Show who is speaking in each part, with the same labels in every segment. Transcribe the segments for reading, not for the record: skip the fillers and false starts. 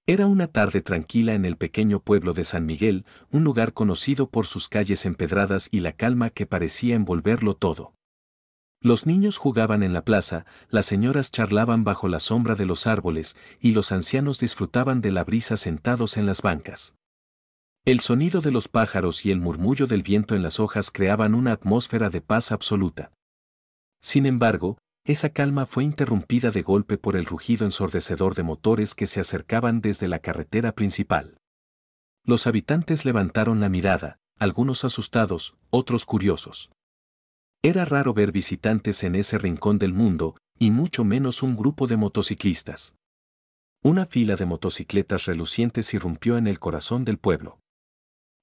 Speaker 1: Era una tarde tranquila en el pequeño pueblo de San Miguel, un lugar conocido por sus calles empedradas y la calma que parecía envolverlo todo. Los niños jugaban en la plaza, las señoras charlaban bajo la sombra de los árboles y los ancianos disfrutaban de la brisa sentados en las bancas. El sonido de los pájaros y el murmullo del viento en las hojas creaban una atmósfera de paz absoluta. Sin embargo, esa calma fue interrumpida de golpe por el rugido ensordecedor de motores que se acercaban desde la carretera principal. Los habitantes levantaron la mirada, algunos asustados, otros curiosos. Era raro ver visitantes en ese rincón del mundo, y mucho menos un grupo de motociclistas. Una fila de motocicletas relucientes irrumpió en el corazón del pueblo.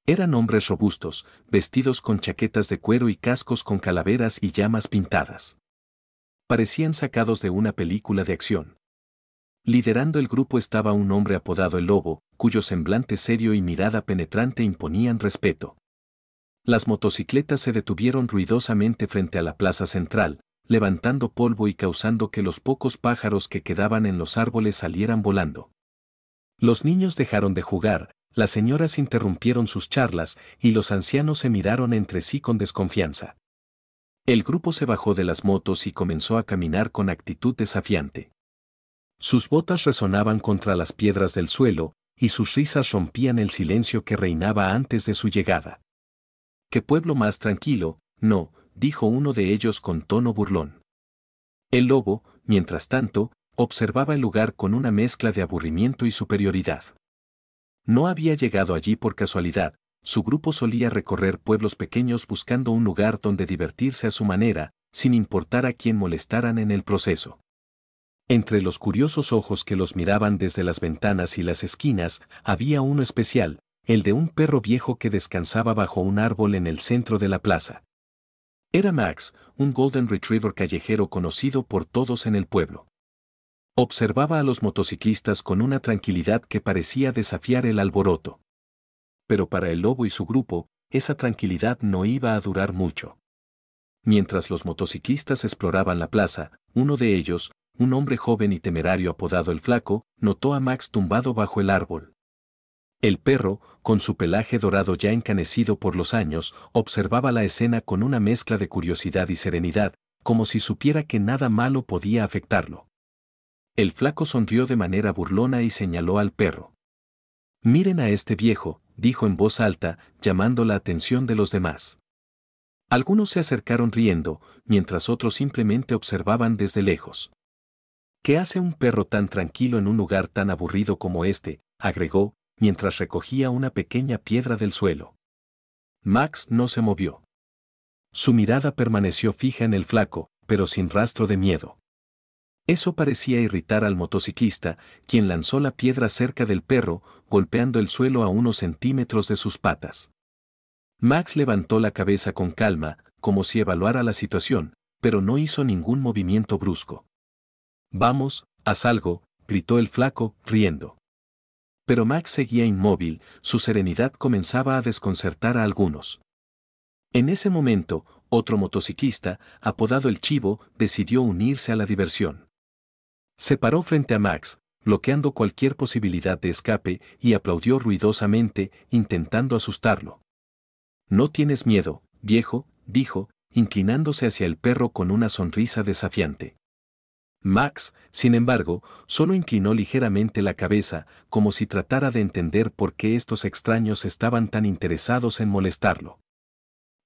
Speaker 1: Eran hombres robustos, vestidos con chaquetas de cuero y cascos con calaveras y llamas pintadas. Parecían sacados de una película de acción. Liderando el grupo estaba un hombre apodado El Lobo, cuyo semblante serio y mirada penetrante imponían respeto. Las motocicletas se detuvieron ruidosamente frente a la plaza central, levantando polvo y causando que los pocos pájaros que quedaban en los árboles salieran volando. Los niños dejaron de jugar, las señoras interrumpieron sus charlas y los ancianos se miraron entre sí con desconfianza. El grupo se bajó de las motos y comenzó a caminar con actitud desafiante. Sus botas resonaban contra las piedras del suelo, y sus risas rompían el silencio que reinaba antes de su llegada. «¿Qué pueblo más tranquilo?», no, dijo uno de ellos con tono burlón. El lobo, mientras tanto, observaba el lugar con una mezcla de aburrimiento y superioridad. No había llegado allí por casualidad, su grupo solía recorrer pueblos pequeños buscando un lugar donde divertirse a su manera, sin importar a quién molestaran en el proceso. Entre los curiosos ojos que los miraban desde las ventanas y las esquinas, había uno especial, el de un perro viejo que descansaba bajo un árbol en el centro de la plaza. Era Max, un Golden Retriever callejero conocido por todos en el pueblo. Observaba a los motociclistas con una tranquilidad que parecía desafiar el alboroto. Pero para el lobo y su grupo, esa tranquilidad no iba a durar mucho. Mientras los motociclistas exploraban la plaza, uno de ellos, un hombre joven y temerario apodado El Flaco, notó a Max tumbado bajo el árbol. El perro, con su pelaje dorado ya encanecido por los años, observaba la escena con una mezcla de curiosidad y serenidad, como si supiera que nada malo podía afectarlo. El Flaco sonrió de manera burlona y señaló al perro. «Miren a este viejo», dijo en voz alta, llamando la atención de los demás. Algunos se acercaron riendo, mientras otros simplemente observaban desde lejos. «¿Qué hace un perro tan tranquilo en un lugar tan aburrido como este?», agregó, mientras recogía una pequeña piedra del suelo. Max no se movió. Su mirada permaneció fija en el Flaco, pero sin rastro de miedo. Eso parecía irritar al motociclista, quien lanzó la piedra cerca del perro, golpeando el suelo a unos centímetros de sus patas. Max levantó la cabeza con calma, como si evaluara la situación, pero no hizo ningún movimiento brusco. «Vamos, haz algo», gritó el Flaco, riendo. Pero Max seguía inmóvil, su serenidad comenzaba a desconcertar a algunos. En ese momento, otro motociclista, apodado El Chivo, decidió unirse a la diversión. Se paró frente a Max, bloqueando cualquier posibilidad de escape, y aplaudió ruidosamente, intentando asustarlo. «No tienes miedo, viejo», dijo, inclinándose hacia el perro con una sonrisa desafiante. Max, sin embargo, solo inclinó ligeramente la cabeza, como si tratara de entender por qué estos extraños estaban tan interesados en molestarlo.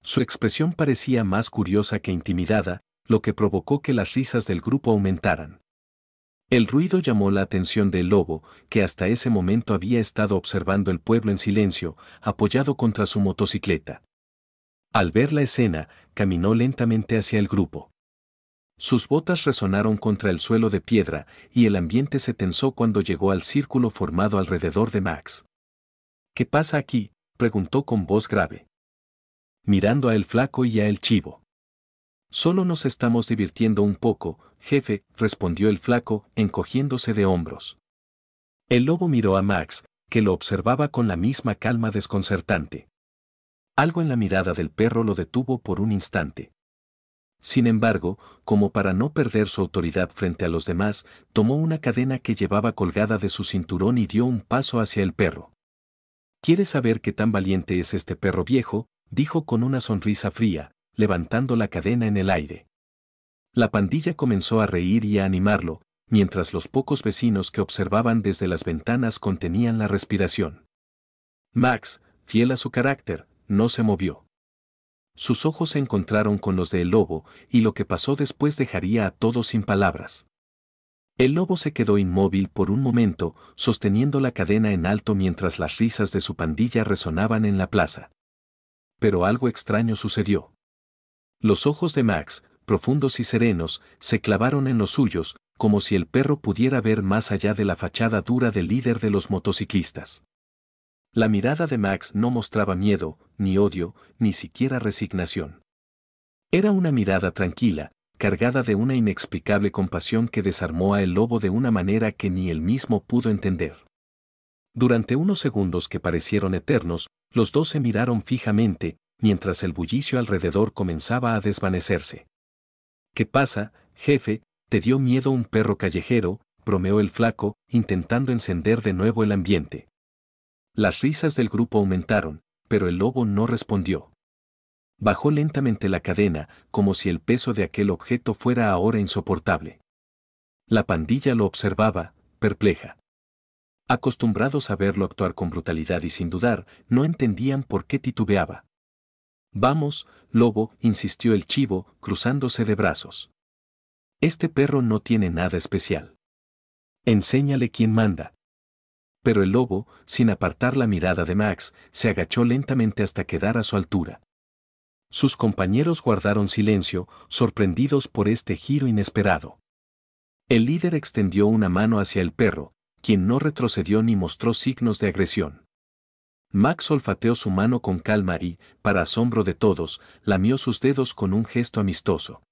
Speaker 1: Su expresión parecía más curiosa que intimidada, lo que provocó que las risas del grupo aumentaran. El ruido llamó la atención del lobo, que hasta ese momento había estado observando el pueblo en silencio, apoyado contra su motocicleta. Al ver la escena, caminó lentamente hacia el grupo. Sus botas resonaron contra el suelo de piedra, y el ambiente se tensó cuando llegó al círculo formado alrededor de Max. «¿Qué pasa aquí?», preguntó con voz grave. Mirando a El Flaco y a El Chivo. «Solo nos estamos divirtiendo un poco, jefe», respondió el Flaco, encogiéndose de hombros. El lobo miró a Max, que lo observaba con la misma calma desconcertante. Algo en la mirada del perro lo detuvo por un instante. Sin embargo, como para no perder su autoridad frente a los demás, tomó una cadena que llevaba colgada de su cinturón y dio un paso hacia el perro. ¿Quieres saber qué tan valiente es este perro viejo?, dijo con una sonrisa fría, levantando la cadena en el aire. La pandilla comenzó a reír y a animarlo, mientras los pocos vecinos que observaban desde las ventanas contenían la respiración. Max, fiel a su carácter, no se movió. Sus ojos se encontraron con los del lobo, y lo que pasó después dejaría a todos sin palabras. El lobo se quedó inmóvil por un momento, sosteniendo la cadena en alto mientras las risas de su pandilla resonaban en la plaza. Pero algo extraño sucedió. Los ojos de Max, profundos y serenos, se clavaron en los suyos, como si el perro pudiera ver más allá de la fachada dura del líder de los motociclistas. La mirada de Max no mostraba miedo, ni odio, ni siquiera resignación. Era una mirada tranquila, cargada de una inexplicable compasión que desarmó a el lobo de una manera que ni él mismo pudo entender. Durante unos segundos que parecieron eternos, los dos se miraron fijamente, mientras el bullicio alrededor comenzaba a desvanecerse. ¿Qué pasa, jefe? ¿Te dio miedo un perro callejero?, bromeó el flaco, intentando encender de nuevo el ambiente. Las risas del grupo aumentaron, pero el lobo no respondió. Bajó lentamente la cadena, como si el peso de aquel objeto fuera ahora insoportable. La pandilla lo observaba, perpleja. Acostumbrados a verlo actuar con brutalidad y sin dudar, no entendían por qué titubeaba. Vamos, lobo, insistió el chivo, cruzándose de brazos. Este perro no tiene nada especial. Enséñale quién manda. Pero el lobo, sin apartar la mirada de Max, se agachó lentamente hasta quedar a su altura. Sus compañeros guardaron silencio, sorprendidos por este giro inesperado. El líder extendió una mano hacia el perro, quien no retrocedió ni mostró signos de agresión. Max olfateó su mano con calma y, para asombro de todos, lamió sus dedos con un gesto amistoso.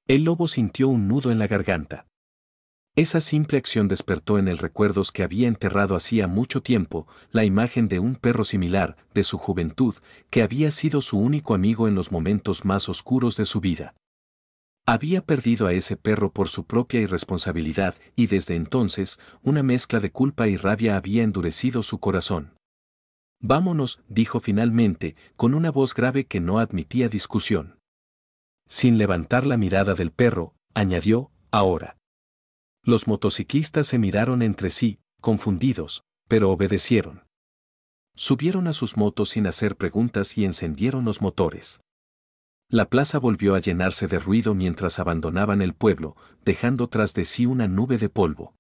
Speaker 1: El lobo sintió un nudo en la garganta. Esa simple acción despertó en él recuerdos que había enterrado hacía mucho tiempo, la imagen de un perro similar, de su juventud, que había sido su único amigo en los momentos más oscuros de su vida. Había perdido a ese perro por su propia irresponsabilidad y desde entonces, una mezcla de culpa y rabia había endurecido su corazón. Vámonos, dijo finalmente, con una voz grave que no admitía discusión. Sin levantar la mirada del perro, añadió, ahora. Los motociclistas se miraron entre sí, confundidos, pero obedecieron. Subieron a sus motos sin hacer preguntas y encendieron los motores. La plaza volvió a llenarse de ruido mientras abandonaban el pueblo, dejando tras de sí una nube de polvo.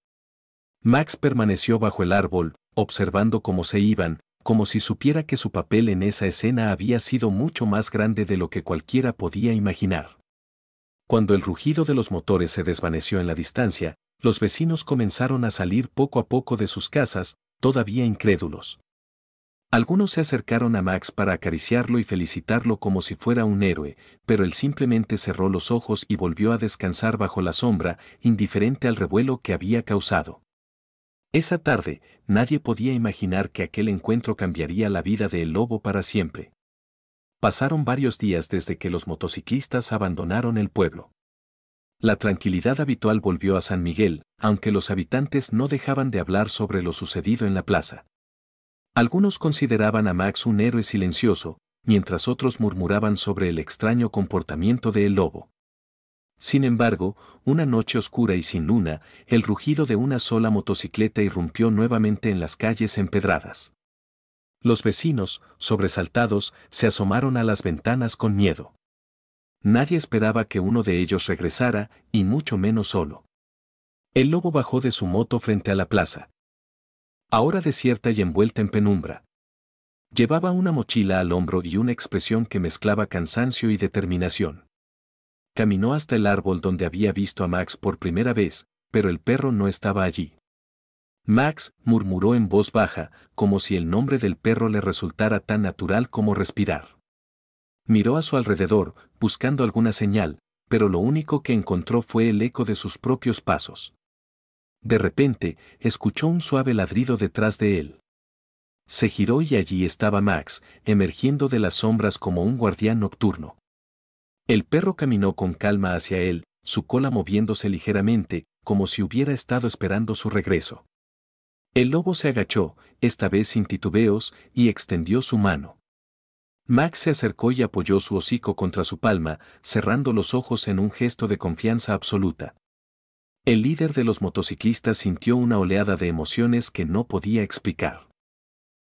Speaker 1: Max permaneció bajo el árbol, observando cómo se iban, como si supiera que su papel en esa escena había sido mucho más grande de lo que cualquiera podía imaginar. Cuando el rugido de los motores se desvaneció en la distancia, los vecinos comenzaron a salir poco a poco de sus casas, todavía incrédulos. Algunos se acercaron a Max para acariciarlo y felicitarlo como si fuera un héroe, pero él simplemente cerró los ojos y volvió a descansar bajo la sombra, indiferente al revuelo que había causado. Esa tarde, nadie podía imaginar que aquel encuentro cambiaría la vida del lobo para siempre. Pasaron varios días desde que los motociclistas abandonaron el pueblo. La tranquilidad habitual volvió a San Miguel, aunque los habitantes no dejaban de hablar sobre lo sucedido en la plaza. Algunos consideraban a Max un héroe silencioso, mientras otros murmuraban sobre el extraño comportamiento del lobo. Sin embargo, una noche oscura y sin luna, el rugido de una sola motocicleta irrumpió nuevamente en las calles empedradas. Los vecinos, sobresaltados, se asomaron a las ventanas con miedo. Nadie esperaba que uno de ellos regresara, y mucho menos solo. El lobo bajó de su moto frente a la plaza. Ahora desierta y envuelta en penumbra. Llevaba una mochila al hombro y una expresión que mezclaba cansancio y determinación. Caminó hasta el árbol donde había visto a Max por primera vez, pero el perro no estaba allí. Max, murmuró en voz baja, como si el nombre del perro le resultara tan natural como respirar. Miró a su alrededor, buscando alguna señal, pero lo único que encontró fue el eco de sus propios pasos. De repente, escuchó un suave ladrido detrás de él. Se giró y allí estaba Max, emergiendo de las sombras como un guardián nocturno. El perro caminó con calma hacia él, su cola moviéndose ligeramente, como si hubiera estado esperando su regreso. El lobo se agachó, esta vez sin titubeos, y extendió su mano. Max se acercó y apoyó su hocico contra su palma, cerrando los ojos en un gesto de confianza absoluta. El líder de los motociclistas sintió una oleada de emociones que no podía explicar.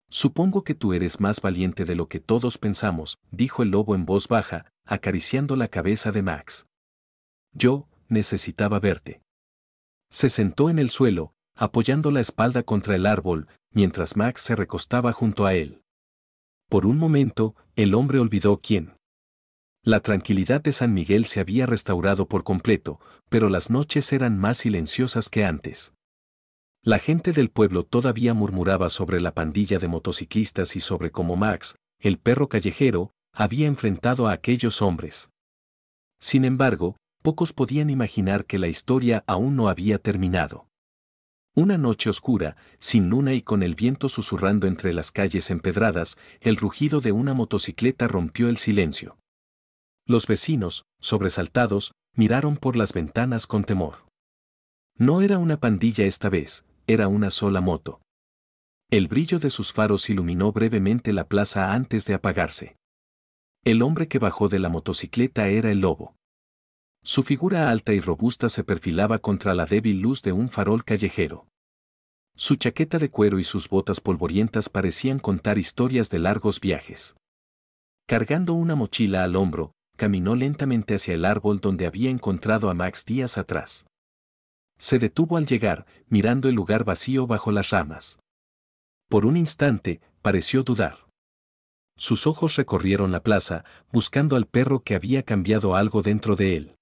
Speaker 1: Supongo que tú eres más valiente de lo que todos pensamos, dijo el lobo en voz baja, acariciando la cabeza de Max. Yo, necesitaba verte. Se sentó en el suelo, apoyando la espalda contra el árbol, mientras Max se recostaba junto a él. Por un momento, el hombre olvidó quién. La tranquilidad de San Miguel se había restaurado por completo, pero las noches eran más silenciosas que antes. La gente del pueblo todavía murmuraba sobre la pandilla de motociclistas y sobre cómo Max, el perro callejero, había enfrentado a aquellos hombres. Sin embargo, pocos podían imaginar que la historia aún no había terminado. Una noche oscura, sin luna y con el viento susurrando entre las calles empedradas, el rugido de una motocicleta rompió el silencio. Los vecinos, sobresaltados, miraron por las ventanas con temor. No era una pandilla esta vez, era una sola moto. El brillo de sus faros iluminó brevemente la plaza antes de apagarse. El hombre que bajó de la motocicleta era el lobo. Su figura alta y robusta se perfilaba contra la débil luz de un farol callejero. Su chaqueta de cuero y sus botas polvorientas parecían contar historias de largos viajes. Cargando una mochila al hombro, caminó lentamente hacia el árbol donde había encontrado a Max días atrás. Se detuvo al llegar, mirando el lugar vacío bajo las ramas. Por un instante, pareció dudar. Sus ojos recorrieron la plaza, buscando al perro que había cambiado algo dentro de él.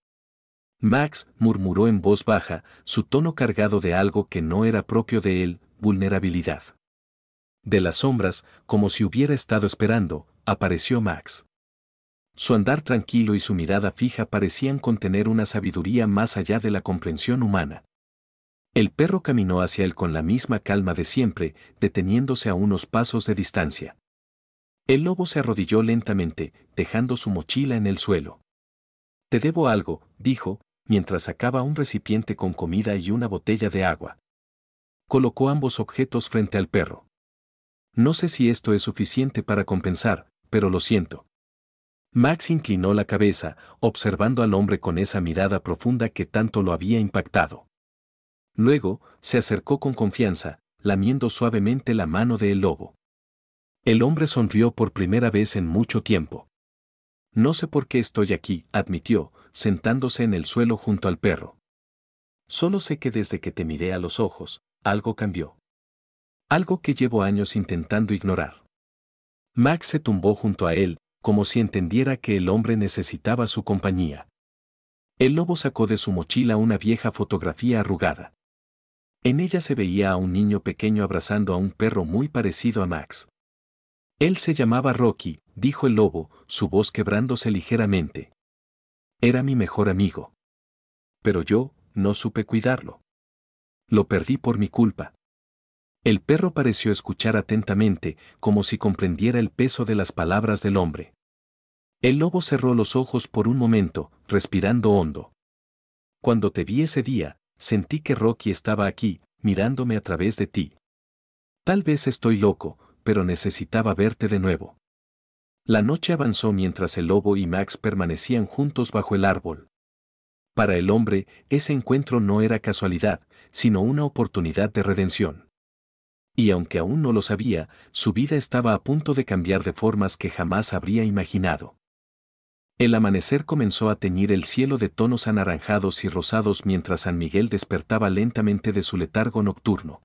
Speaker 1: Max, murmuró en voz baja, su tono cargado de algo que no era propio de él, vulnerabilidad. De las sombras, como si hubiera estado esperando, apareció Max. Su andar tranquilo y su mirada fija parecían contener una sabiduría más allá de la comprensión humana. El perro caminó hacia él con la misma calma de siempre, deteniéndose a unos pasos de distancia. El lobo se arrodilló lentamente, dejando su mochila en el suelo. Te debo algo, dijo, mientras sacaba un recipiente con comida y una botella de agua. Colocó ambos objetos frente al perro. No sé si esto es suficiente para compensar, pero lo siento. Max inclinó la cabeza, observando al hombre con esa mirada profunda que tanto lo había impactado. Luego, se acercó con confianza, lamiendo suavemente la mano del lobo. El hombre sonrió por primera vez en mucho tiempo. No sé por qué estoy aquí, admitió, sentándose en el suelo junto al perro. Solo sé que desde que te miré a los ojos, algo cambió. Algo que llevo años intentando ignorar. Max se tumbó junto a él, como si entendiera que el hombre necesitaba su compañía. El lobo sacó de su mochila una vieja fotografía arrugada. En ella se veía a un niño pequeño abrazando a un perro muy parecido a Max. Él se llamaba Rocky, dijo el lobo, su voz quebrándose ligeramente. Era mi mejor amigo. Pero yo, no supe cuidarlo. Lo perdí por mi culpa. El perro pareció escuchar atentamente, como si comprendiera el peso de las palabras del hombre. El lobo cerró los ojos por un momento, respirando hondo. Cuando te vi ese día, sentí que Rocky estaba aquí, mirándome a través de ti. Tal vez estoy loco, pero necesitaba verte de nuevo. La noche avanzó mientras el lobo y Max permanecían juntos bajo el árbol. Para el hombre, ese encuentro no era casualidad, sino una oportunidad de redención. Y aunque aún no lo sabía, su vida estaba a punto de cambiar de formas que jamás habría imaginado. El amanecer comenzó a teñir el cielo de tonos anaranjados y rosados mientras San Miguel despertaba lentamente de su letargo nocturno.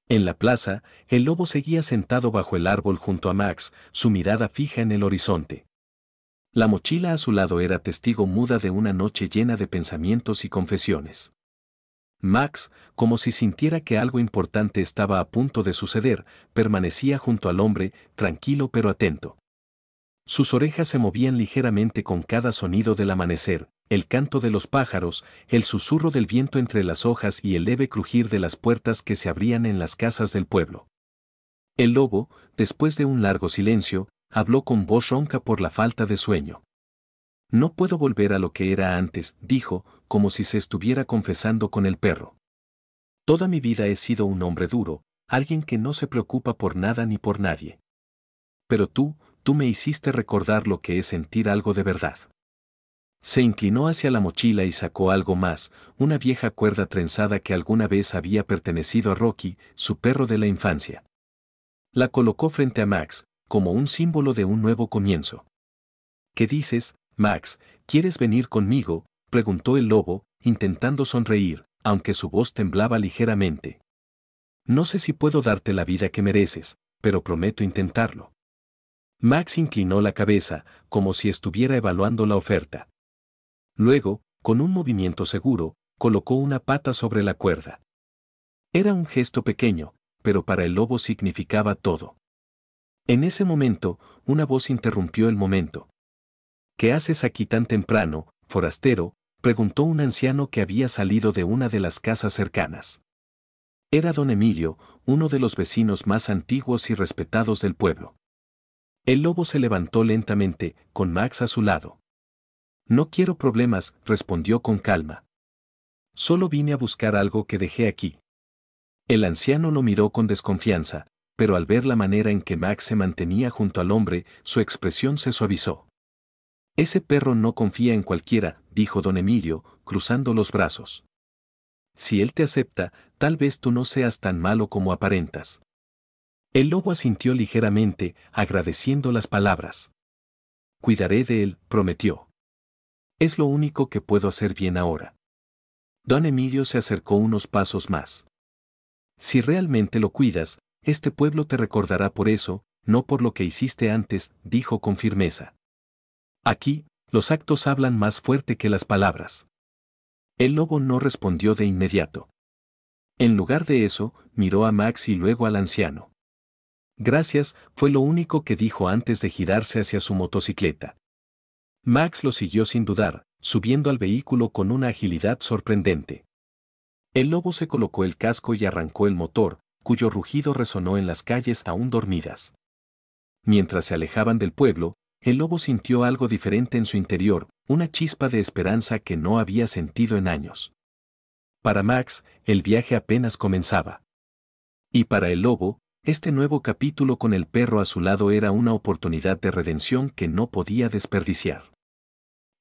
Speaker 1: En la plaza, el lobo seguía sentado bajo el árbol junto a Max, su mirada fija en el horizonte. La mochila a su lado era testigo muda de una noche llena de pensamientos y confesiones. Max, como si sintiera que algo importante estaba a punto de suceder, permanecía junto al hombre, tranquilo pero atento. Sus orejas se movían ligeramente con cada sonido del amanecer, el canto de los pájaros, el susurro del viento entre las hojas y el leve crujir de las puertas que se abrían en las casas del pueblo. El lobo, después de un largo silencio, habló con voz ronca por la falta de sueño. No puedo volver a lo que era antes, dijo, como si se estuviera confesando con el perro. Toda mi vida he sido un hombre duro, alguien que no se preocupa por nada ni por nadie. Pero tú me hiciste recordar lo que es sentir algo de verdad. Se inclinó hacia la mochila y sacó algo más, una vieja cuerda trenzada que alguna vez había pertenecido a Rocky, su perro de la infancia. La colocó frente a Max, como un símbolo de un nuevo comienzo. ¿Qué dices, Max? ¿Quieres venir conmigo?, preguntó el lobo, intentando sonreír, aunque su voz temblaba ligeramente. No sé si puedo darte la vida que mereces, pero prometo intentarlo. Max inclinó la cabeza, como si estuviera evaluando la oferta. Luego, con un movimiento seguro, colocó una pata sobre la cuerda. Era un gesto pequeño, pero para el lobo significaba todo. En ese momento, una voz interrumpió el momento. ¿Qué haces aquí tan temprano, forastero?, preguntó un anciano que había salido de una de las casas cercanas. Era don Emilio, uno de los vecinos más antiguos y respetados del pueblo. El lobo se levantó lentamente, con Max a su lado. No quiero problemas, respondió con calma. Solo vine a buscar algo que dejé aquí. El anciano lo miró con desconfianza, pero al ver la manera en que Max se mantenía junto al hombre, su expresión se suavizó. Ese perro no confía en cualquiera, dijo don Emilio, cruzando los brazos. Si él te acepta, tal vez tú no seas tan malo como aparentas. El lobo asintió ligeramente, agradeciendo las palabras. Cuidaré de él, prometió. Es lo único que puedo hacer bien ahora. Don Emilio se acercó unos pasos más. Si realmente lo cuidas, este pueblo te recordará por eso, no por lo que hiciste antes, dijo con firmeza. Aquí, los actos hablan más fuerte que las palabras. El lobo no respondió de inmediato. En lugar de eso, miró a Max y luego al anciano. Gracias, fue lo único que dijo antes de girarse hacia su motocicleta. Max lo siguió sin dudar, subiendo al vehículo con una agilidad sorprendente. El lobo se colocó el casco y arrancó el motor, cuyo rugido resonó en las calles aún dormidas. Mientras se alejaban del pueblo, el lobo sintió algo diferente en su interior, una chispa de esperanza que no había sentido en años. Para Max, el viaje apenas comenzaba. Y para el lobo, este nuevo capítulo con el perro a su lado era una oportunidad de redención que no podía desperdiciar.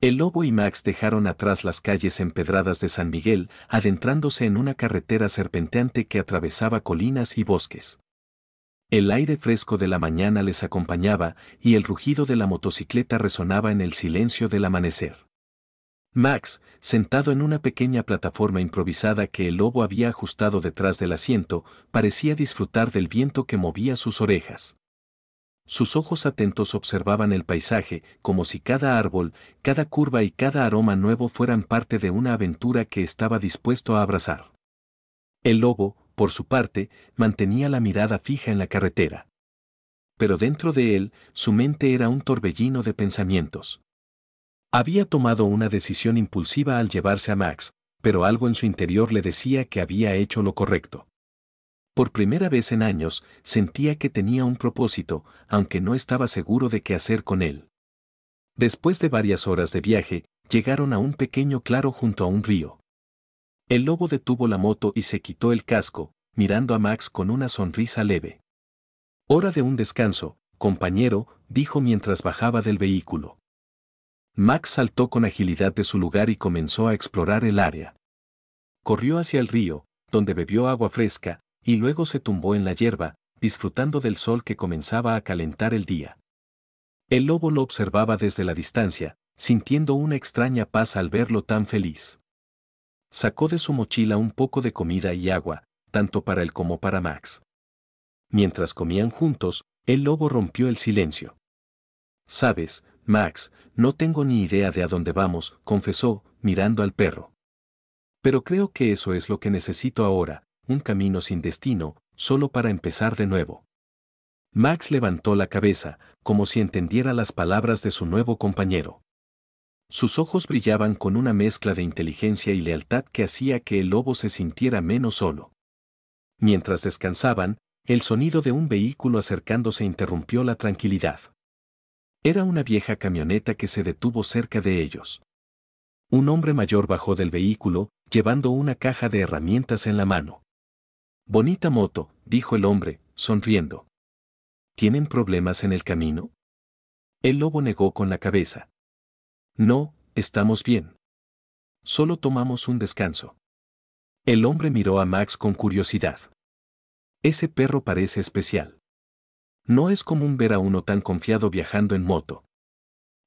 Speaker 1: El lobo y Max dejaron atrás las calles empedradas de San Miguel, adentrándose en una carretera serpenteante que atravesaba colinas y bosques. El aire fresco de la mañana les acompañaba y el rugido de la motocicleta resonaba en el silencio del amanecer. Max, sentado en una pequeña plataforma improvisada que el lobo había ajustado detrás del asiento, parecía disfrutar del viento que movía sus orejas. Sus ojos atentos observaban el paisaje, como si cada árbol, cada curva y cada aroma nuevo fueran parte de una aventura que estaba dispuesto a abrazar. El lobo, por su parte, mantenía la mirada fija en la carretera. Pero dentro de él, su mente era un torbellino de pensamientos. Había tomado una decisión impulsiva al llevarse a Max, pero algo en su interior le decía que había hecho lo correcto. Por primera vez en años, sentía que tenía un propósito, aunque no estaba seguro de qué hacer con él. Después de varias horas de viaje, llegaron a un pequeño claro junto a un río. El lobo detuvo la moto y se quitó el casco, mirando a Max con una sonrisa leve. Hora de un descanso, compañero, dijo mientras bajaba del vehículo. Max saltó con agilidad de su lugar y comenzó a explorar el área. Corrió hacia el río, donde bebió agua fresca, y luego se tumbó en la hierba, disfrutando del sol que comenzaba a calentar el día. El lobo lo observaba desde la distancia, sintiendo una extraña paz al verlo tan feliz. Sacó de su mochila un poco de comida y agua, tanto para él como para Max. Mientras comían juntos, el lobo rompió el silencio. «Sabes, Max, no tengo ni idea de a dónde vamos», confesó, mirando al perro. «Pero creo que eso es lo que necesito ahora, un camino sin destino, solo para empezar de nuevo». Max levantó la cabeza, como si entendiera las palabras de su nuevo compañero. Sus ojos brillaban con una mezcla de inteligencia y lealtad que hacía que el lobo se sintiera menos solo. Mientras descansaban, el sonido de un vehículo acercándose interrumpió la tranquilidad. Era una vieja camioneta que se detuvo cerca de ellos. Un hombre mayor bajó del vehículo, llevando una caja de herramientas en la mano. Bonita moto, dijo el hombre, sonriendo. ¿Tienen problemas en el camino? El lobo negó con la cabeza. No, estamos bien. Solo tomamos un descanso. El hombre miró a Max con curiosidad. Ese perro parece especial. No es común ver a uno tan confiado viajando en moto.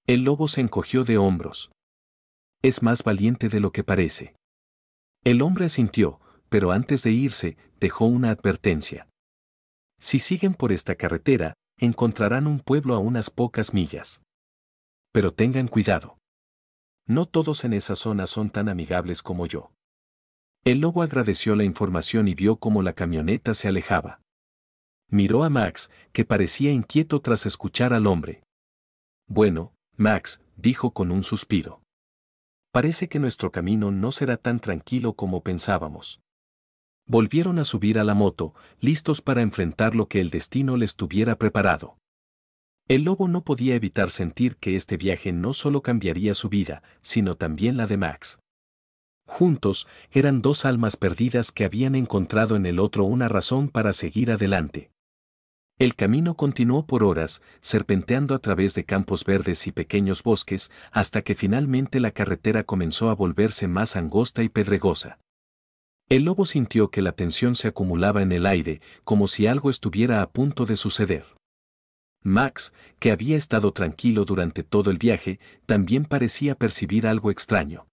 Speaker 1: El lobo se encogió de hombros. Es más valiente de lo que parece. El hombre asintió, pero antes de irse, dejó una advertencia. Si siguen por esta carretera, encontrarán un pueblo a unas pocas millas. Pero tengan cuidado. No todos en esa zona son tan amigables como yo. El lobo agradeció la información y vio cómo la camioneta se alejaba. Miró a Max, que parecía inquieto tras escuchar al hombre. Bueno, Max, dijo con un suspiro. Parece que nuestro camino no será tan tranquilo como pensábamos. Volvieron a subir a la moto, listos para enfrentar lo que el destino les tuviera preparado. El lobo no podía evitar sentir que este viaje no solo cambiaría su vida, sino también la de Max. Juntos, eran dos almas perdidas que habían encontrado en el otro una razón para seguir adelante. El camino continuó por horas, serpenteando a través de campos verdes y pequeños bosques, hasta que finalmente la carretera comenzó a volverse más angosta y pedregosa. El lobo sintió que la tensión se acumulaba en el aire, como si algo estuviera a punto de suceder. Max, que había estado tranquilo durante todo el viaje, también parecía percibir algo extraño.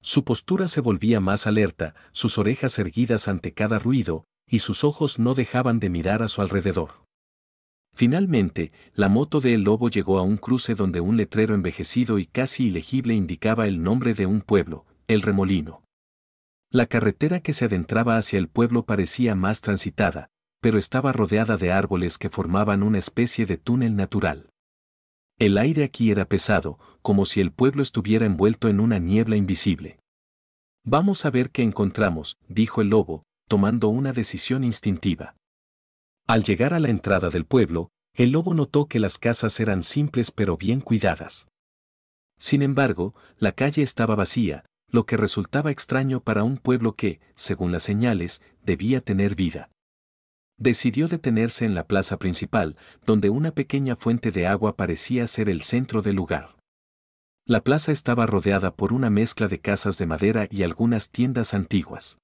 Speaker 1: Su postura se volvía más alerta, sus orejas erguidas ante cada ruido, y sus ojos no dejaban de mirar a su alrededor. Finalmente, la moto de El Lobo llegó a un cruce donde un letrero envejecido y casi ilegible indicaba el nombre de un pueblo, El Remolino. La carretera que se adentraba hacia el pueblo parecía más transitada, pero estaba rodeada de árboles que formaban una especie de túnel natural. El aire aquí era pesado, como si el pueblo estuviera envuelto en una niebla invisible. Vamos a ver qué encontramos, dijo el lobo, tomando una decisión instintiva. Al llegar a la entrada del pueblo, el lobo notó que las casas eran simples pero bien cuidadas. Sin embargo, la calle estaba vacía, lo que resultaba extraño para un pueblo que, según las señales, debía tener vida. Decidió detenerse en la plaza principal, donde una pequeña fuente de agua parecía ser el centro del lugar. La plaza estaba rodeada por una mezcla de casas de madera y algunas tiendas antiguas.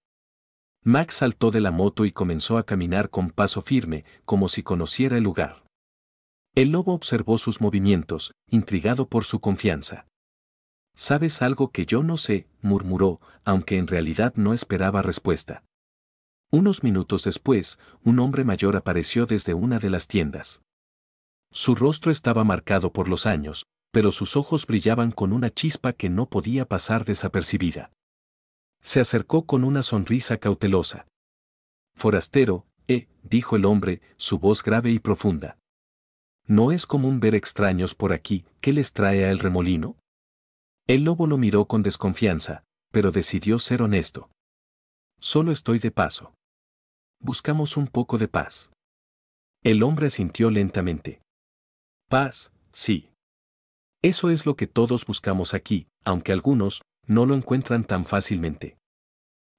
Speaker 1: Max saltó de la moto y comenzó a caminar con paso firme, como si conociera el lugar. El lobo observó sus movimientos, intrigado por su confianza. «¿Sabes algo que yo no sé?», murmuró, aunque en realidad no esperaba respuesta. Unos minutos después, un hombre mayor apareció desde una de las tiendas. Su rostro estaba marcado por los años, pero sus ojos brillaban con una chispa que no podía pasar desapercibida. Se acercó con una sonrisa cautelosa. «Forastero, dijo el hombre, su voz grave y profunda. «¿No es común ver extraños por aquí? ¿Qué les trae a El Remolino?». El lobo lo miró con desconfianza, pero decidió ser honesto. «Solo estoy de paso. Buscamos un poco de paz». El hombre asintió lentamente. «Paz, sí. Eso es lo que todos buscamos aquí, aunque algunos no lo encuentran tan fácilmente».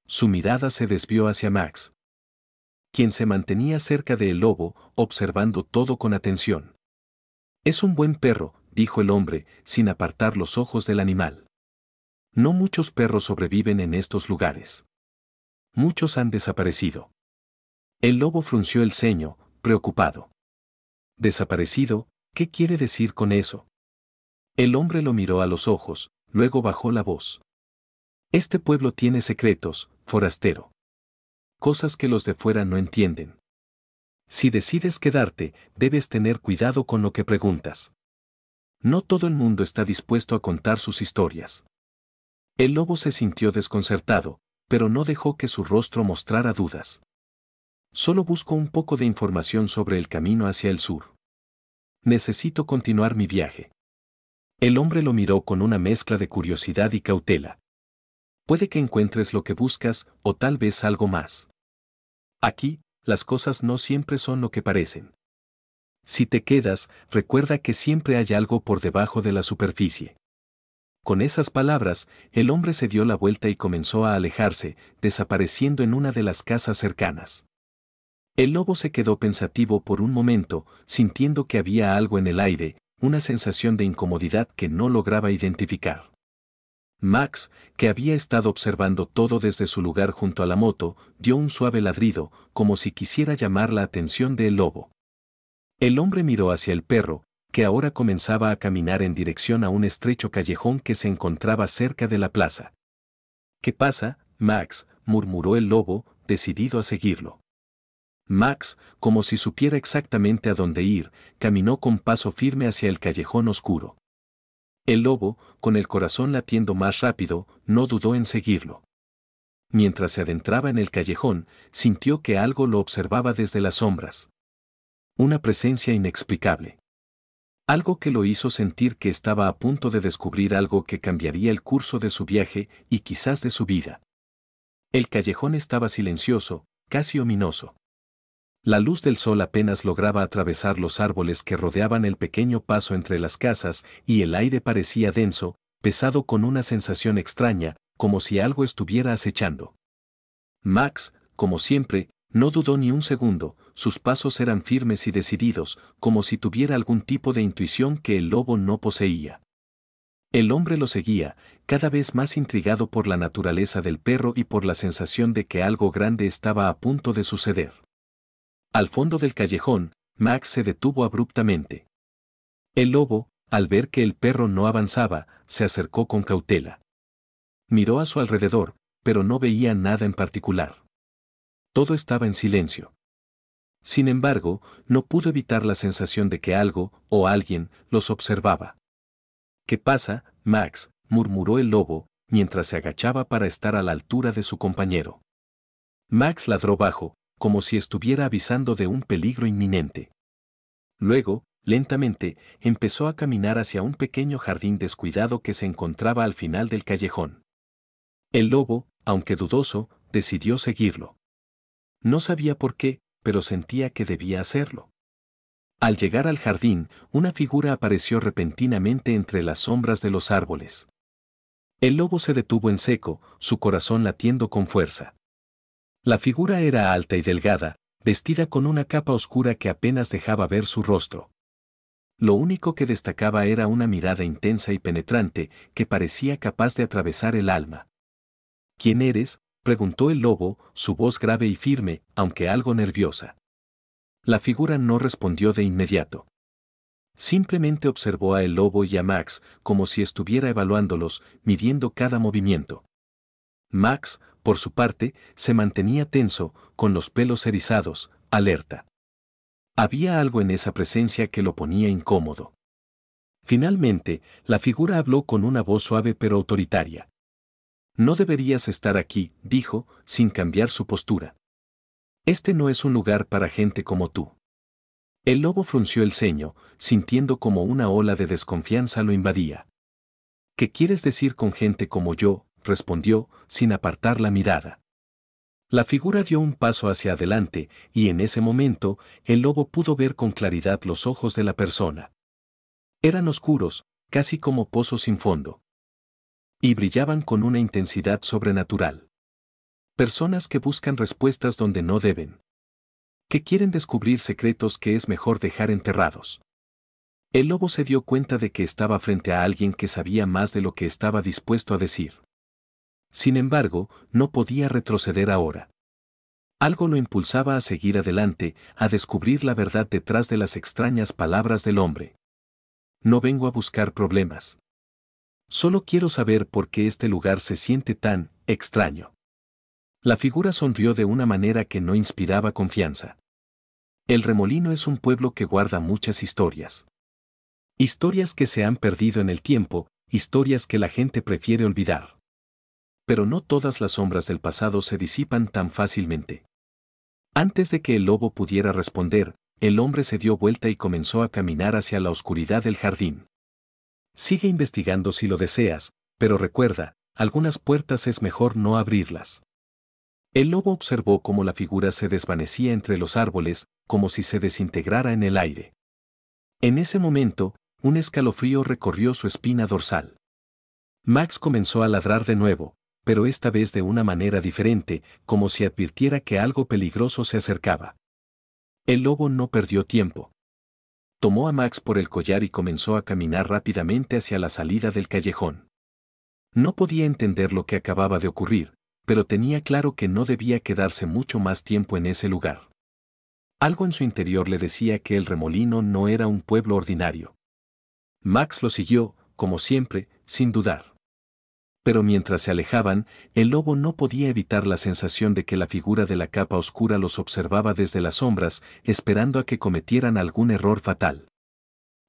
Speaker 1: Su mirada se desvió hacia Max, quien se mantenía cerca de el lobo, observando todo con atención. «Es un buen perro», dijo el hombre, sin apartar los ojos del animal. «No muchos perros sobreviven en estos lugares. Muchos han desaparecido». El lobo frunció el ceño, preocupado. «¿Desaparecido? ¿Qué quiere decir con eso?». El hombre lo miró a los ojos, luego bajó la voz. «Este pueblo tiene secretos, forastero. Cosas que los de fuera no entienden. Si decides quedarte, debes tener cuidado con lo que preguntas. No todo el mundo está dispuesto a contar sus historias». El lobo se sintió desconcertado, pero no dejó que su rostro mostrara dudas. «Solo busco un poco de información sobre el camino hacia el sur. Necesito continuar mi viaje». El hombre lo miró con una mezcla de curiosidad y cautela. «Puede que encuentres lo que buscas, o tal vez algo más. Aquí, las cosas no siempre son lo que parecen. Si te quedas, recuerda que siempre hay algo por debajo de la superficie. Con esas palabras, el hombre se dio la vuelta y comenzó a alejarse, desapareciendo en una de las casas cercanas. El lobo se quedó pensativo por un momento, sintiendo que había algo en el aire, una sensación de incomodidad que no lograba identificar. Max, que había estado observando todo desde su lugar junto a la moto, dio un suave ladrido, como si quisiera llamar la atención del lobo. El hombre miró hacia el perro, que ahora comenzaba a caminar en dirección a un estrecho callejón que se encontraba cerca de la plaza. ¿Qué pasa, Max?, murmuró el lobo, decidido a seguirlo. Max, como si supiera exactamente a dónde ir, caminó con paso firme hacia el callejón oscuro. El lobo, con el corazón latiendo más rápido, no dudó en seguirlo. Mientras se adentraba en el callejón, sintió que algo lo observaba desde las sombras. Una presencia inexplicable. Algo que lo hizo sentir que estaba a punto de descubrir algo que cambiaría el curso de su viaje y quizás de su vida. El callejón estaba silencioso, casi ominoso. La luz del sol apenas lograba atravesar los árboles que rodeaban el pequeño paso entre las casas y el aire parecía denso, pesado con una sensación extraña, como si algo estuviera acechando. Max, como siempre, no dudó ni un segundo, sus pasos eran firmes y decididos, como si tuviera algún tipo de intuición que el lobo no poseía. El hombre lo seguía, cada vez más intrigado por la naturaleza del perro y por la sensación de que algo grande estaba a punto de suceder. Al fondo del callejón, Max se detuvo abruptamente. El lobo, al ver que el perro no avanzaba, se acercó con cautela. Miró a su alrededor, pero no veía nada en particular. Todo estaba en silencio. Sin embargo, no pudo evitar la sensación de que algo, o alguien, los observaba. ¿Qué pasa, Max?, murmuró el lobo, mientras se agachaba para estar a la altura de su compañero. Max ladró bajo, como si estuviera avisando de un peligro inminente. Luego, lentamente, empezó a caminar hacia un pequeño jardín descuidado que se encontraba al final del callejón. El lobo, aunque dudoso, decidió seguirlo. No sabía por qué, pero sentía que debía hacerlo. Al llegar al jardín, una figura apareció repentinamente entre las sombras de los árboles. El lobo se detuvo en seco, su corazón latiendo con fuerza. La figura era alta y delgada, vestida con una capa oscura que apenas dejaba ver su rostro. Lo único que destacaba era una mirada intensa y penetrante que parecía capaz de atravesar el alma. ¿Quién eres?, preguntó el lobo, su voz grave y firme, aunque algo nerviosa. La figura no respondió de inmediato. Simplemente observó a el lobo y a Max, como si estuviera evaluándolos, midiendo cada movimiento. Max, por su parte, se mantenía tenso, con los pelos erizados, alerta. Había algo en esa presencia que lo ponía incómodo. Finalmente, la figura habló con una voz suave pero autoritaria. No deberías estar aquí, dijo, sin cambiar su postura. Este no es un lugar para gente como tú. El lobo frunció el ceño, sintiendo como una ola de desconfianza lo invadía. ¿Qué quieres decir con gente como yo?, respondió, sin apartar la mirada. La figura dio un paso hacia adelante, y en ese momento, el lobo pudo ver con claridad los ojos de la persona. Eran oscuros, casi como pozos sin fondo. Y brillaban con una intensidad sobrenatural. Personas que buscan respuestas donde no deben. Que quieren descubrir secretos que es mejor dejar enterrados. El lobo se dio cuenta de que estaba frente a alguien que sabía más de lo que estaba dispuesto a decir. Sin embargo, no podía retroceder ahora. Algo lo impulsaba a seguir adelante, a descubrir la verdad detrás de las extrañas palabras del hombre. No vengo a buscar problemas. Solo quiero saber por qué este lugar se siente tan extraño. La figura sonrió de una manera que no inspiraba confianza. El Remolino es un pueblo que guarda muchas historias. Historias que se han perdido en el tiempo, historias que la gente prefiere olvidar. Pero no todas las sombras del pasado se disipan tan fácilmente. Antes de que el lobo pudiera responder, el hombre se dio vuelta y comenzó a caminar hacia la oscuridad del jardín. Sigue investigando si lo deseas, pero recuerda, algunas puertas es mejor no abrirlas. El lobo observó cómo la figura se desvanecía entre los árboles, como si se desintegrara en el aire. En ese momento, un escalofrío recorrió su espina dorsal. Max comenzó a ladrar de nuevo, pero esta vez de una manera diferente, como si advirtiera que algo peligroso se acercaba. El lobo no perdió tiempo. Tomó a Max por el collar y comenzó a caminar rápidamente hacia la salida del callejón. No podía entender lo que acababa de ocurrir, pero tenía claro que no debía quedarse mucho más tiempo en ese lugar. Algo en su interior le decía que el Remolino no era un pueblo ordinario. Max lo siguió, como siempre, sin dudar. Pero mientras se alejaban, el lobo no podía evitar la sensación de que la figura de la capa oscura los observaba desde las sombras, esperando a que cometieran algún error fatal.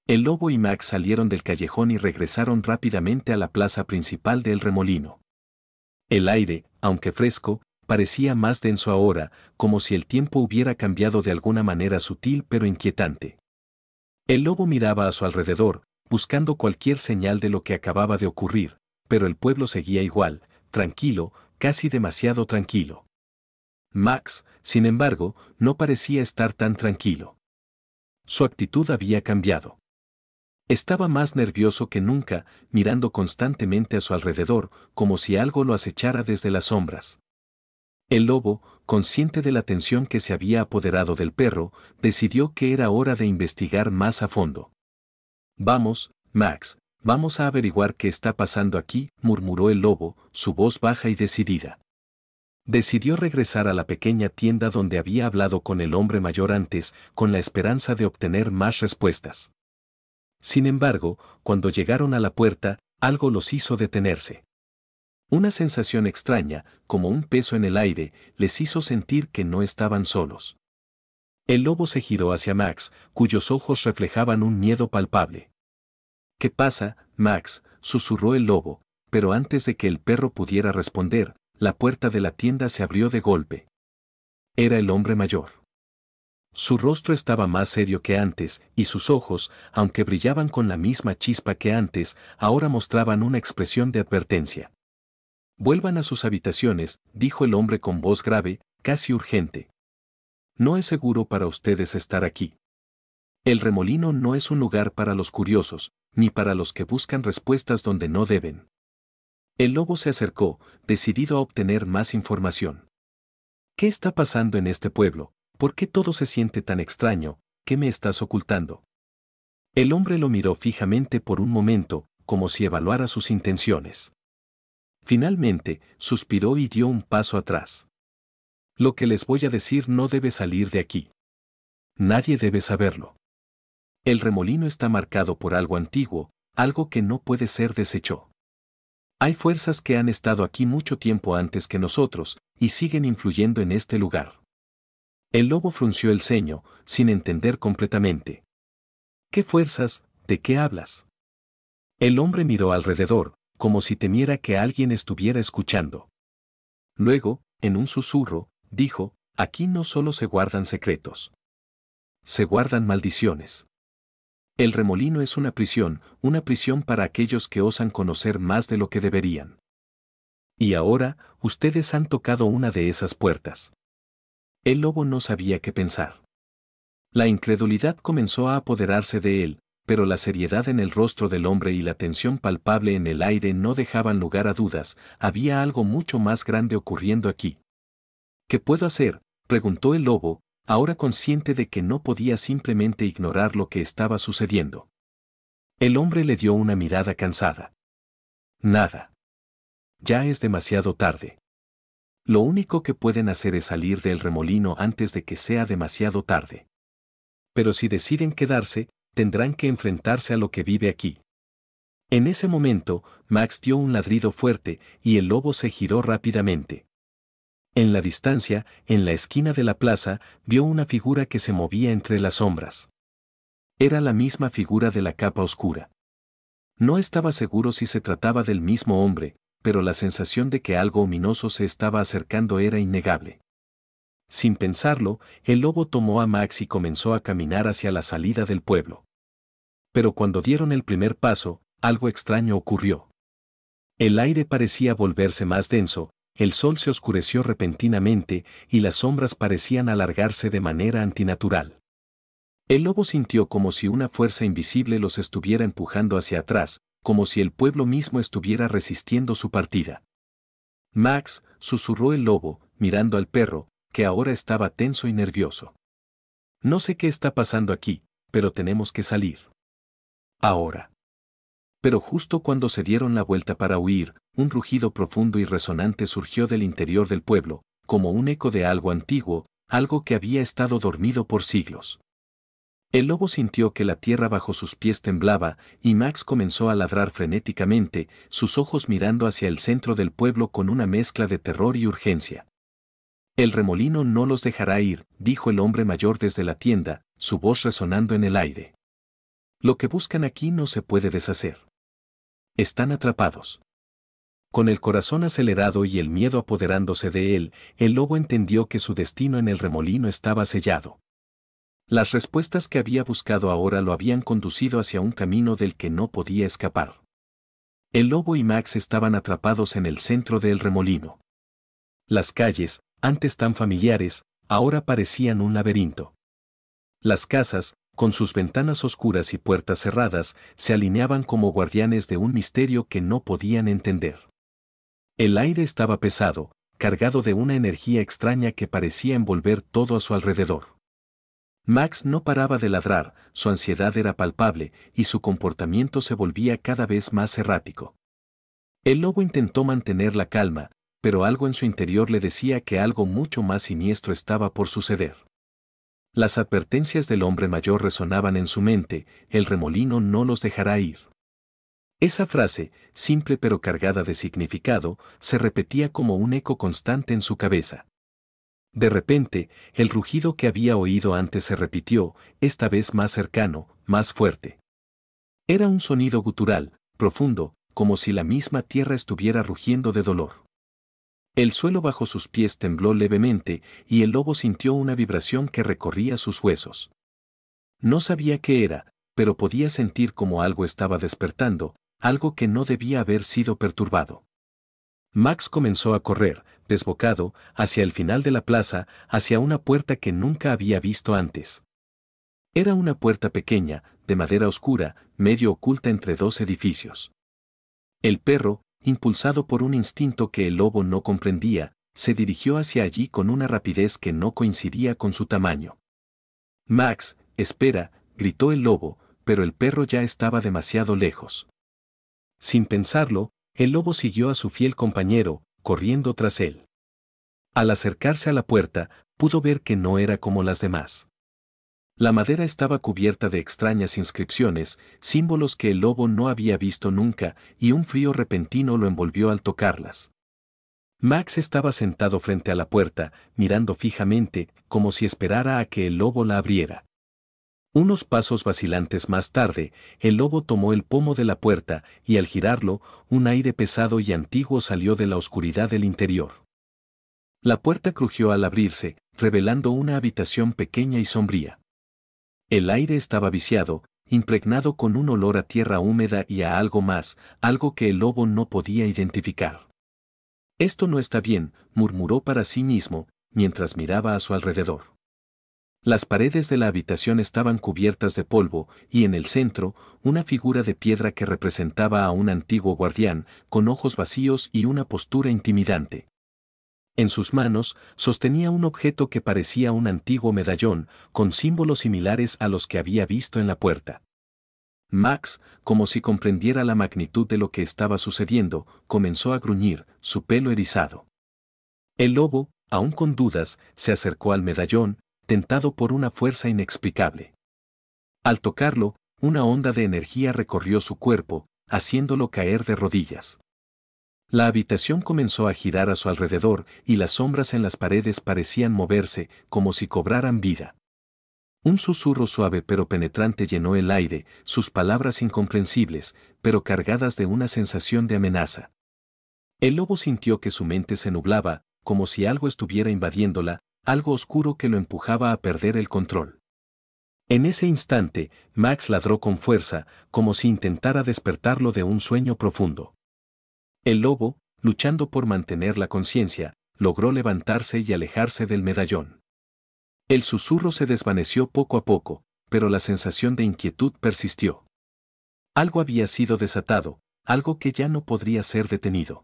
Speaker 1: El lobo y Max salieron del callejón y regresaron rápidamente a la plaza principal de El Remolino. El aire, aunque fresco, parecía más denso ahora, como si el tiempo hubiera cambiado de alguna manera sutil pero inquietante. El lobo miraba a su alrededor, buscando cualquier señal de lo que acababa de ocurrir, pero el pueblo seguía igual, tranquilo, casi demasiado tranquilo. Max, sin embargo, no parecía estar tan tranquilo. Su actitud había cambiado. Estaba más nervioso que nunca, mirando constantemente a su alrededor, como si algo lo acechara desde las sombras. El lobo, consciente de la tensión que se había apoderado del perro, decidió que era hora de investigar más a fondo. Vamos, Max, vamos a averiguar qué está pasando aquí, murmuró el lobo, su voz baja y decidida. Decidió regresar a la pequeña tienda donde había hablado con el hombre mayor antes, con la esperanza de obtener más respuestas. Sin embargo, cuando llegaron a la puerta, algo los hizo detenerse. Una sensación extraña, como un peso en el aire, les hizo sentir que no estaban solos. El lobo se giró hacia Max, cuyos ojos reflejaban un miedo palpable. ¿Qué pasa, Max?, susurró el lobo, pero antes de que el perro pudiera responder, la puerta de la tienda se abrió de golpe. Era el hombre mayor. Su rostro estaba más serio que antes, y sus ojos, aunque brillaban con la misma chispa que antes, ahora mostraban una expresión de advertencia. Vuelvan a sus habitaciones, dijo el hombre con voz grave, casi urgente. No es seguro para ustedes estar aquí. El Remolino no es un lugar para los curiosos, ni para los que buscan respuestas donde no deben. El lobo se acercó, decidido a obtener más información. ¿Qué está pasando en este pueblo? ¿Por qué todo se siente tan extraño? ¿Qué me estás ocultando? El hombre lo miró fijamente por un momento, como si evaluara sus intenciones. Finalmente, suspiró y dio un paso atrás. Lo que les voy a decir no debe salir de aquí. Nadie debe saberlo. El Remolino está marcado por algo antiguo, algo que no puede ser deshecho. Hay fuerzas que han estado aquí mucho tiempo antes que nosotros, y siguen influyendo en este lugar. El lobo frunció el ceño, sin entender completamente. ¿Qué fuerzas? ¿De qué hablas? El hombre miró alrededor, como si temiera que alguien estuviera escuchando. Luego, en un susurro, dijo, aquí no solo se guardan secretos. Se guardan maldiciones. El Remolino es una prisión para aquellos que osan conocer más de lo que deberían. Y ahora, ustedes han tocado una de esas puertas. El lobo no sabía qué pensar. La incredulidad comenzó a apoderarse de él, pero la seriedad en el rostro del hombre y la tensión palpable en el aire no dejaban lugar a dudas, había algo mucho más grande ocurriendo aquí. ¿Qué puedo hacer?, preguntó el lobo, ahora consciente de que no podía simplemente ignorar lo que estaba sucediendo. El hombre le dio una mirada cansada. Nada. Ya es demasiado tarde. Lo único que pueden hacer es salir del Remolino antes de que sea demasiado tarde. Pero si deciden quedarse, tendrán que enfrentarse a lo que vive aquí. En ese momento, Max dio un ladrido fuerte y el lobo se giró rápidamente. En la distancia, en la esquina de la plaza, vio una figura que se movía entre las sombras. Era la misma figura de la capa oscura. No estaba seguro si se trataba del mismo hombre, pero la sensación de que algo ominoso se estaba acercando era innegable. Sin pensarlo, el lobo tomó a Max y comenzó a caminar hacia la salida del pueblo. Pero cuando dieron el primer paso, algo extraño ocurrió. El aire parecía volverse más denso, el sol se oscureció repentinamente y las sombras parecían alargarse de manera antinatural. El lobo sintió como si una fuerza invisible los estuviera empujando hacia atrás, como si el pueblo mismo estuviera resistiendo su partida. Max, susurró el lobo, mirando al perro, que ahora estaba tenso y nervioso. No sé qué está pasando aquí, pero tenemos que salir. Ahora. Pero justo cuando se dieron la vuelta para huir, un rugido profundo y resonante surgió del interior del pueblo, como un eco de algo antiguo, algo que había estado dormido por siglos. El lobo sintió que la tierra bajo sus pies temblaba, y Max comenzó a ladrar frenéticamente, sus ojos mirando hacia el centro del pueblo con una mezcla de terror y urgencia. El remolino no los dejará ir, dijo el hombre mayor desde la tienda, su voz resonando en el aire. Lo que buscan aquí no se puede deshacer. Están atrapados. Con el corazón acelerado y el miedo apoderándose de él, el lobo entendió que su destino en el remolino estaba sellado. Las respuestas que había buscado ahora lo habían conducido hacia un camino del que no podía escapar. El lobo y Max estaban atrapados en el centro del remolino. Las calles, antes tan familiares, ahora parecían un laberinto. Las casas, con sus ventanas oscuras y puertas cerradas, se alineaban como guardianes de un misterio que no podían entender. El aire estaba pesado, cargado de una energía extraña que parecía envolver todo a su alrededor. Max no paraba de ladrar, su ansiedad era palpable, y su comportamiento se volvía cada vez más errático. El lobo intentó mantener la calma, pero algo en su interior le decía que algo mucho más siniestro estaba por suceder. Las advertencias del hombre mayor resonaban en su mente, el remolino no los dejará ir. Esa frase, simple pero cargada de significado, se repetía como un eco constante en su cabeza. De repente, el rugido que había oído antes se repitió, esta vez más cercano, más fuerte. Era un sonido gutural, profundo, como si la misma tierra estuviera rugiendo de dolor. El suelo bajo sus pies tembló levemente y el lobo sintió una vibración que recorría sus huesos. No sabía qué era, pero podía sentir como algo estaba despertando, algo que no debía haber sido perturbado. Max comenzó a correr, desbocado, hacia el final de la plaza, hacia una puerta que nunca había visto antes. Era una puerta pequeña, de madera oscura, medio oculta entre dos edificios. El perro, impulsado por un instinto que el lobo no comprendía, se dirigió hacia allí con una rapidez que no coincidía con su tamaño. Max, espera, gritó el lobo, pero el perro ya estaba demasiado lejos. Sin pensarlo, el lobo siguió a su fiel compañero, corriendo tras él. Al acercarse a la puerta, pudo ver que no era como las demás. La madera estaba cubierta de extrañas inscripciones, símbolos que el lobo no había visto nunca, y un frío repentino lo envolvió al tocarlas. Max estaba sentado frente a la puerta, mirando fijamente, como si esperara a que el lobo la abriera. Unos pasos vacilantes más tarde, el lobo tomó el pomo de la puerta, y al girarlo, un aire pesado y antiguo salió de la oscuridad del interior. La puerta crujió al abrirse, revelando una habitación pequeña y sombría. El aire estaba viciado, impregnado con un olor a tierra húmeda y a algo más, algo que el lobo no podía identificar. Esto no está bien, murmuró para sí mismo, mientras miraba a su alrededor. Las paredes de la habitación estaban cubiertas de polvo, y en el centro, una figura de piedra que representaba a un antiguo guardián, con ojos vacíos y una postura intimidante. En sus manos, sostenía un objeto que parecía un antiguo medallón, con símbolos similares a los que había visto en la puerta. Max, como si comprendiera la magnitud de lo que estaba sucediendo, comenzó a gruñir, su pelo erizado. El lobo, aún con dudas, se acercó al medallón, tentado por una fuerza inexplicable. Al tocarlo, una onda de energía recorrió su cuerpo, haciéndolo caer de rodillas. La habitación comenzó a girar a su alrededor y las sombras en las paredes parecían moverse, como si cobraran vida. Un susurro suave pero penetrante llenó el aire, sus palabras incomprensibles, pero cargadas de una sensación de amenaza. El lobo sintió que su mente se nublaba, como si algo estuviera invadiéndola, algo oscuro que lo empujaba a perder el control. En ese instante, Max ladró con fuerza, como si intentara despertarlo de un sueño profundo. El lobo, luchando por mantener la conciencia, logró levantarse y alejarse del medallón. El susurro se desvaneció poco a poco, pero la sensación de inquietud persistió. Algo había sido desatado, algo que ya no podría ser detenido.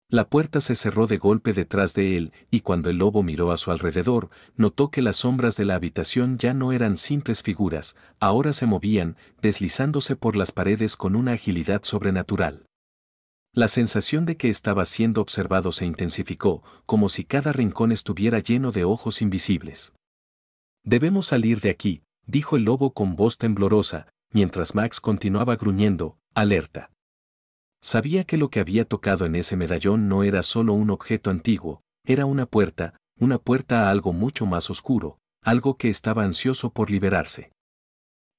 Speaker 1: La puerta se cerró de golpe detrás de él, y cuando el lobo miró a su alrededor, notó que las sombras de la habitación ya no eran simples figuras, ahora se movían, deslizándose por las paredes con una agilidad sobrenatural. La sensación de que estaba siendo observado se intensificó, como si cada rincón estuviera lleno de ojos invisibles. «Debemos salir de aquí», dijo el lobo con voz temblorosa, mientras Max continuaba gruñendo, alerta. Sabía que lo que había tocado en ese medallón no era solo un objeto antiguo, era una puerta a algo mucho más oscuro, algo que estaba ansioso por liberarse.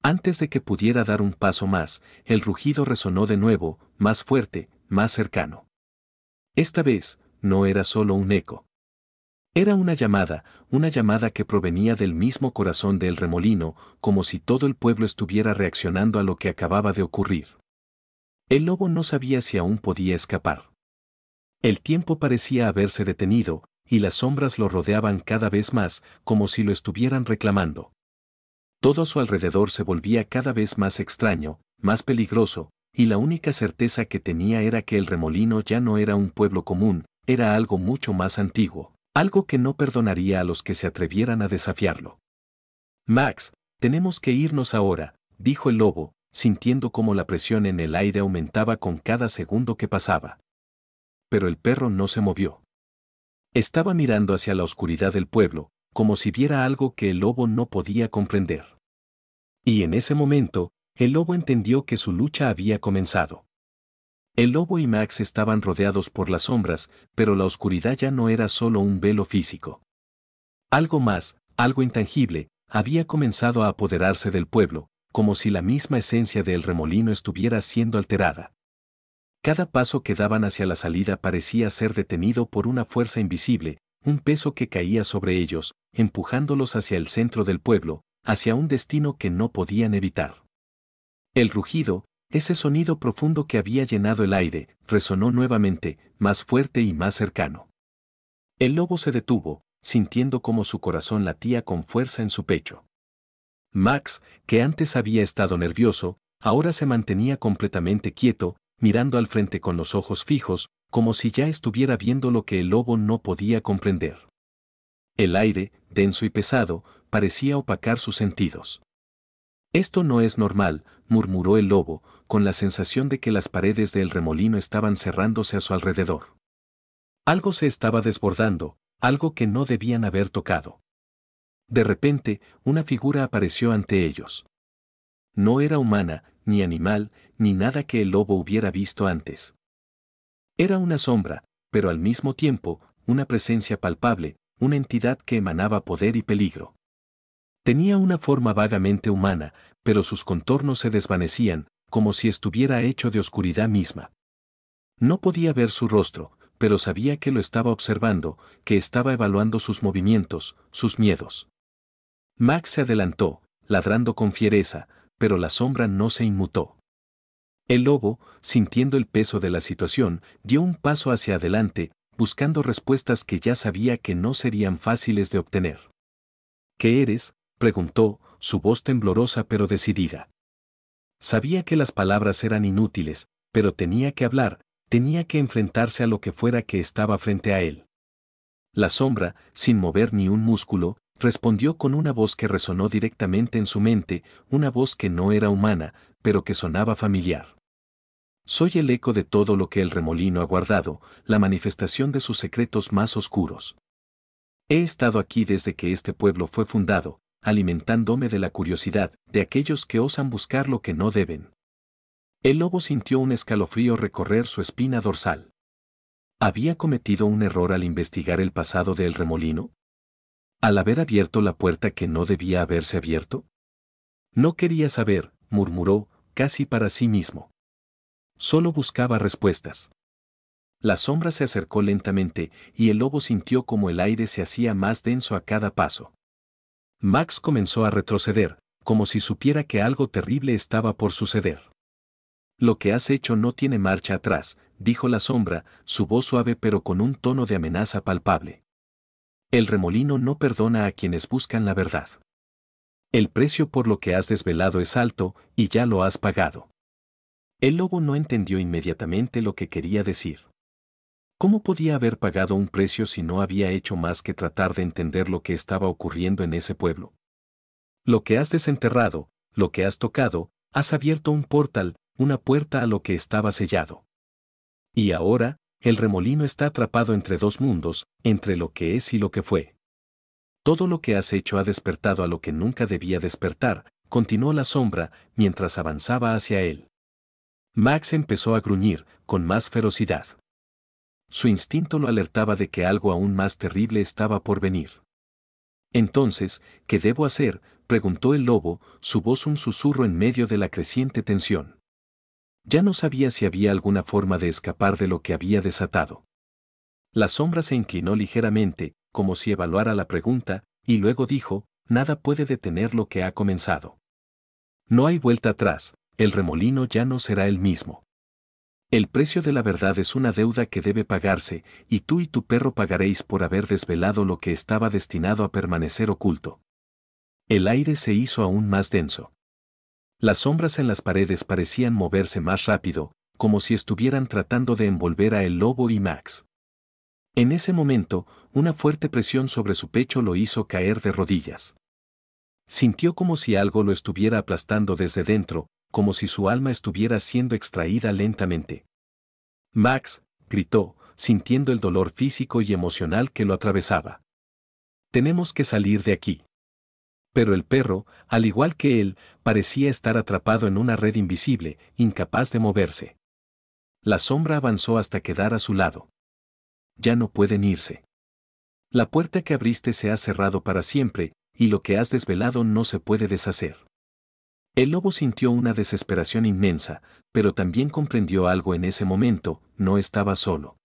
Speaker 1: Antes de que pudiera dar un paso más, el rugido resonó de nuevo, más fuerte, más cercano. Esta vez, no era solo un eco. Era una llamada que provenía del mismo corazón del remolino, como si todo el pueblo estuviera reaccionando a lo que acababa de ocurrir. El lobo no sabía si aún podía escapar. El tiempo parecía haberse detenido, y las sombras lo rodeaban cada vez más, como si lo estuvieran reclamando. Todo a su alrededor se volvía cada vez más extraño, más peligroso, y la única certeza que tenía era que el remolino ya no era un pueblo común, era algo mucho más antiguo, algo que no perdonaría a los que se atrevieran a desafiarlo. «Max, tenemos que irnos ahora», dijo el lobo, sintiendo cómo la presión en el aire aumentaba con cada segundo que pasaba. Pero el perro no se movió. Estaba mirando hacia la oscuridad del pueblo, como si viera algo que el lobo no podía comprender. Y en ese momento, el lobo entendió que su lucha había comenzado. El lobo y Max estaban rodeados por las sombras, pero la oscuridad ya no era solo un velo físico. Algo más, algo intangible, había comenzado a apoderarse del pueblo, como si la misma esencia del remolino estuviera siendo alterada. Cada paso que daban hacia la salida parecía ser detenido por una fuerza invisible, un peso que caía sobre ellos, empujándolos hacia el centro del pueblo, hacia un destino que no podían evitar. El rugido, ese sonido profundo que había llenado el aire, resonó nuevamente, más fuerte y más cercano. El lobo se detuvo, sintiendo cómo su corazón latía con fuerza en su pecho. Max, que antes había estado nervioso, ahora se mantenía completamente quieto, mirando al frente con los ojos fijos, como si ya estuviera viendo lo que el lobo no podía comprender. El aire, denso y pesado, parecía opacar sus sentidos. «Esto no es normal», murmuró el lobo, con la sensación de que las paredes del remolino estaban cerrándose a su alrededor. Algo se estaba desbordando, algo que no debían haber tocado. De repente, una figura apareció ante ellos. No era humana, ni animal, ni nada que el lobo hubiera visto antes. Era una sombra, pero al mismo tiempo, una presencia palpable, una entidad que emanaba poder y peligro. Tenía una forma vagamente humana, pero sus contornos se desvanecían, como si estuviera hecho de oscuridad misma. No podía ver su rostro, pero sabía que lo estaba observando, que estaba evaluando sus movimientos, sus miedos. Max se adelantó, ladrando con fiereza, pero la sombra no se inmutó. El lobo, sintiendo el peso de la situación, dio un paso hacia adelante, buscando respuestas que ya sabía que no serían fáciles de obtener. «¿Qué eres?», preguntó, su voz temblorosa pero decidida. Sabía que las palabras eran inútiles, pero tenía que hablar, tenía que enfrentarse a lo que fuera que estaba frente a él. La sombra, sin mover ni un músculo, respondió con una voz que resonó directamente en su mente, una voz que no era humana, pero que sonaba familiar. «Soy el eco de todo lo que el remolino ha guardado, la manifestación de sus secretos más oscuros. He estado aquí desde que este pueblo fue fundado, alimentándome de la curiosidad de aquellos que osan buscar lo que no deben». El lobo sintió un escalofrío recorrer su espina dorsal. ¿Había cometido un error al investigar el pasado del remolino? ¿Al haber abierto la puerta que no debía haberse abierto? No quería saber, murmuró, casi para sí mismo. Solo buscaba respuestas. La sombra se acercó lentamente, y el lobo sintió como el aire se hacía más denso a cada paso. Max comenzó a retroceder, como si supiera que algo terrible estaba por suceder. «Lo que has hecho no tiene marcha atrás», dijo la sombra, su voz suave pero con un tono de amenaza palpable. «El remolino no perdona a quienes buscan la verdad». El precio por lo que has desvelado es alto, y ya lo has pagado. El lobo no entendió inmediatamente lo que quería decir. ¿Cómo podía haber pagado un precio si no había hecho más que tratar de entender lo que estaba ocurriendo en ese pueblo? Lo que has desenterrado, lo que has tocado, has abierto un portal, una puerta a lo que estaba sellado. Y ahora, el remolino está atrapado entre dos mundos, entre lo que es y lo que fue. Todo lo que has hecho ha despertado a lo que nunca debía despertar, continuó la sombra, mientras avanzaba hacia él. Max empezó a gruñir, con más ferocidad. Su instinto lo alertaba de que algo aún más terrible estaba por venir. Entonces, ¿qué debo hacer?, preguntó el lobo, su voz un susurro en medio de la creciente tensión. Ya no sabía si había alguna forma de escapar de lo que había desatado. La sombra se inclinó ligeramente, como si evaluara la pregunta, y luego dijo, nada puede detener lo que ha comenzado. No hay vuelta atrás, el remolino ya no será el mismo. El precio de la verdad es una deuda que debe pagarse, y tú y tu perro pagaréis por haber desvelado lo que estaba destinado a permanecer oculto. El aire se hizo aún más denso. Las sombras en las paredes parecían moverse más rápido, como si estuvieran tratando de envolver a el lobo y Max. En ese momento, una fuerte presión sobre su pecho lo hizo caer de rodillas. Sintió como si algo lo estuviera aplastando desde dentro, como si su alma estuviera siendo extraída lentamente. Max, gritó, sintiendo el dolor físico y emocional que lo atravesaba. Tenemos que salir de aquí. Pero el perro, al igual que él, parecía estar atrapado en una red invisible, incapaz de moverse. La sombra avanzó hasta quedar a su lado. Ya no pueden irse. La puerta que abriste se ha cerrado para siempre, y lo que has desvelado no se puede deshacer. El lobo sintió una desesperación inmensa, pero también comprendió algo en ese momento, no estaba solo.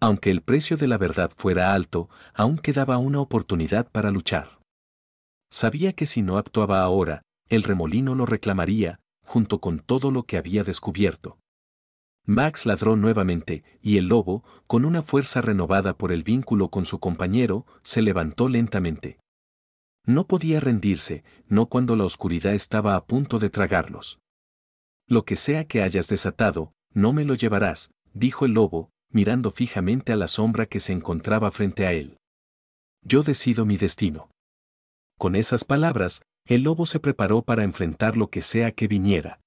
Speaker 1: Aunque el precio de la verdad fuera alto, aún quedaba una oportunidad para luchar. Sabía que si no actuaba ahora, el remolino lo reclamaría, junto con todo lo que había descubierto. Max ladró nuevamente, y el lobo, con una fuerza renovada por el vínculo con su compañero, se levantó lentamente. No podía rendirse, no cuando la oscuridad estaba a punto de tragarlos. Lo que sea que hayas desatado, no me lo llevarás, dijo el lobo, mirando fijamente a la sombra que se encontraba frente a él. Yo decido mi destino. Con esas palabras, el lobo se preparó para enfrentar lo que sea que viniera.